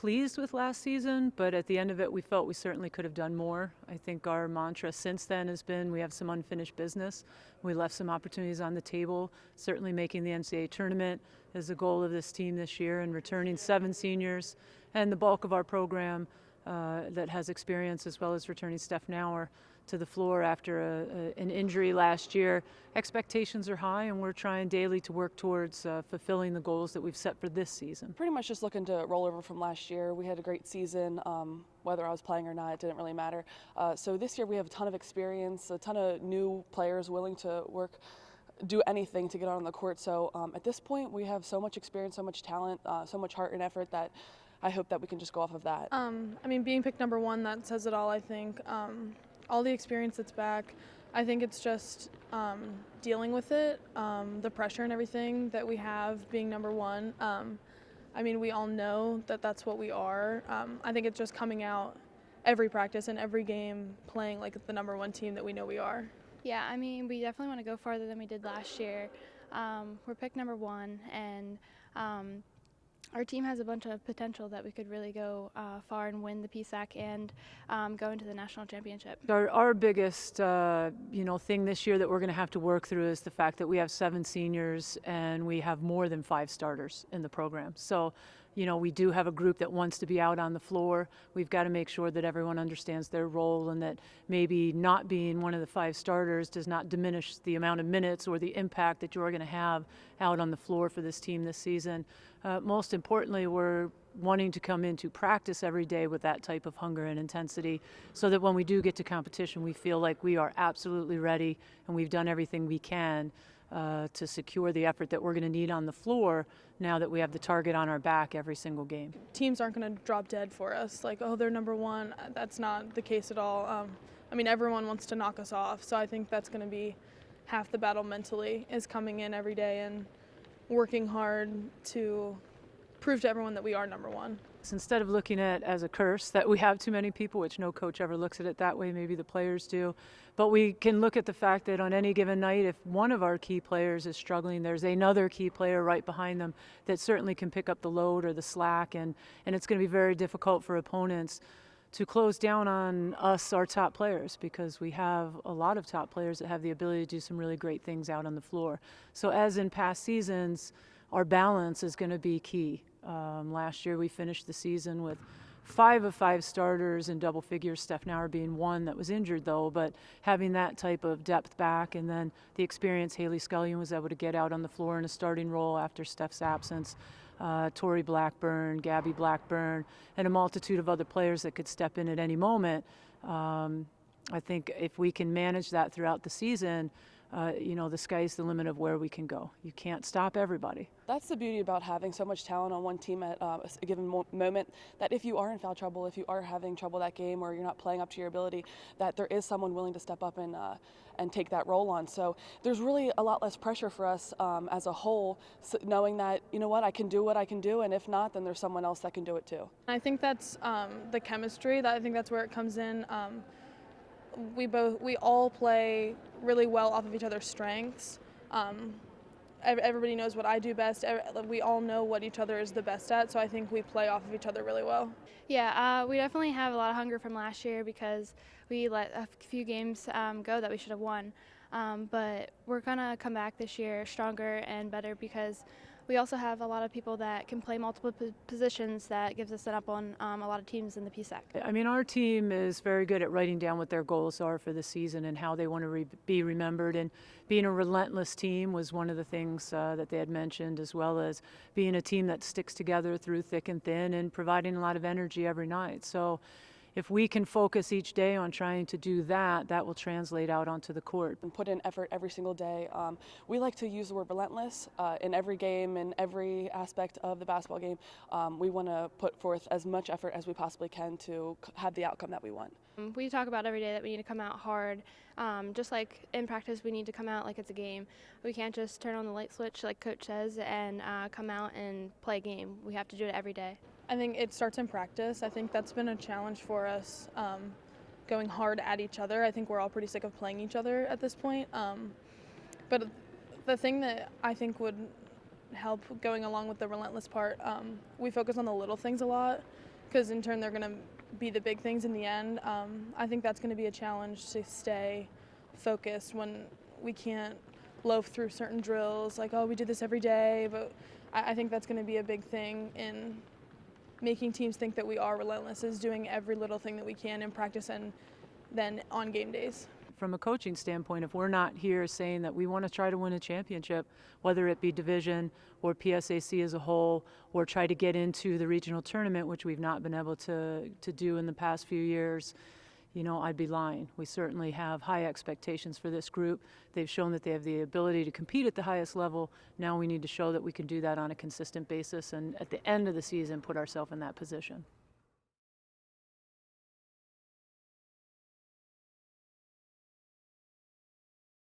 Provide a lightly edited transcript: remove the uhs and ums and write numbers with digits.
pleased with last season, but at the end of it, we felt we certainly could have done more. I think our mantra since then has been we have some unfinished business. We left some opportunities on the table. Certainly making the NCAA tournament is the goal of this team this year, and returning 7 seniors and the bulk of our program that has experience, as well as returning Steph Knauer to the floor after an injury last year. Expectations are high, and we're trying daily to work towards fulfilling the goals that we've set for this season. Pretty much just looking to roll over from last year. We had a great season. Whether I was playing or not, it didn't really matter. So this year we have a ton of experience, a ton of new players willing to do anything to get out on the court. So at this point we have so much experience, so much talent, so much heart and effort that I hope that we can just go off of that. I mean, being picked number 1, that says it all, I think. All the experience that's back, I think it's just dealing with it, the pressure and everything that we have being number 1. I mean, we all know that that's what we are. I think it's just coming out every practice and every game playing like the number 1 team that we know we are. Yeah, I mean, we definitely want to go farther than we did last year. We're picked number 1, and our team has a bunch of potential that we could really go far and win the PSAC and go into the national championship. Our biggest thing this year that we're going to have to work through is the fact that we have 7 seniors and we have more than 5 starters in the program. So, we do have a group that wants to be out on the floor. We've got to make sure that everyone understands their role, and that maybe not being one of the 5 starters does not diminish the amount of minutes or the impact that you're going to have out on the floor for this team this season. Most importantly, we're wanting to come into practice every day with that type of hunger and intensity, so that when we do get to competition, we feel like we are absolutely ready and we've done everything we can to secure the effort that we're going to need on the floor now that we have the target on our back every single game. Teams aren't going to drop dead for us, like, oh, they're number 1. That's not the case at all. I mean, everyone wants to knock us off, so I think that's going to be half the battle mentally, is coming in every day and working hard to prove to everyone that we are number 1. Instead of looking at it as a curse that we have too many people, which no coach ever looks at it that way, maybe the players do, but we can look at the fact that on any given night, if one of our key players is struggling, there's another key player right behind them that certainly can pick up the load or the slack, and it's going to be very difficult for opponents to close down on us, our top players, because we have a lot of top players that have the ability to do some really great things out on the floor. So as in past seasons, our balance is going to be key. Last year we finished the season with 5 of 5 starters in double figures, Steph Knauer being one that was injured though, but having that type of depth back, and then the experience Haley Scullion was able to get out on the floor in a starting role after Steph's absence, Tori Blackburn, Gabby Blackburn, and a multitude of other players that could step in at any moment. I think if we can manage that throughout the season, the sky's the limit of where we can go. You can't stop everybody. That's the beauty about having so much talent on one team at a given moment, that if you are in foul trouble, if you are having trouble that game, or you're not playing up to your ability, that there is someone willing to step up and take that role on. So there's really a lot less pressure for us as a whole, knowing that, I can do what I can do, and if not, then there's someone else that can do it too. I think that's the chemistry. I think that's where it comes in. We all play really well off of each other's strengths. Everybody knows what I do best. We all know what each other is the best at, so I think we play off of each other really well. Yeah, we definitely have a lot of hunger from last year because we let a few games go that we should have won. But we're going to come back this year stronger and better because we also have a lot of people that can play multiple positions that gives us an up on a lot of teams in the PSAC. I mean, our team is very good at writing down what their goals are for the season and how they want to be remembered. And being a relentless team was one of the things that they had mentioned, as well as being a team that sticks together through thick and thin and providing a lot of energy every night. So if we can focus each day on trying to do that, that will translate out onto the court. And put in effort every single day. We like to use the word relentless in every game, in every aspect of the basketball game. We want to put forth as much effort as we possibly can to have the outcome that we want. We talk about every day that we need to come out hard. Just like in practice, we need to come out like it's a game. We can't just turn on the light switch like Coach says and come out and play a game. We have to do it every day. I think it starts in practice. I think that's been a challenge for us, going hard at each other. I think we're all pretty sick of playing each other at this point. But the thing that I think would help going along with the relentless part, we focus on the little things a lot. because in turn they're going to be the big things in the end. I think that's going to be a challenge to stay focused when we can't loaf through certain drills, like, oh, we do this every day. But I think that's going to be a big thing in making teams think that we are relentless, is doing every little thing that we can in practice and then on game days. From a coaching standpoint, if we're not here saying that we want to try to win a championship, whether it be division or PSAC as a whole, or try to get into the regional tournament, which we've not been able to do in the past few years, you know, I'd be lying. We certainly have high expectations for this group. They've shown that they have the ability to compete at the highest level. Now we need to show that we can do that on a consistent basis and at the end of the season put ourselves in that position.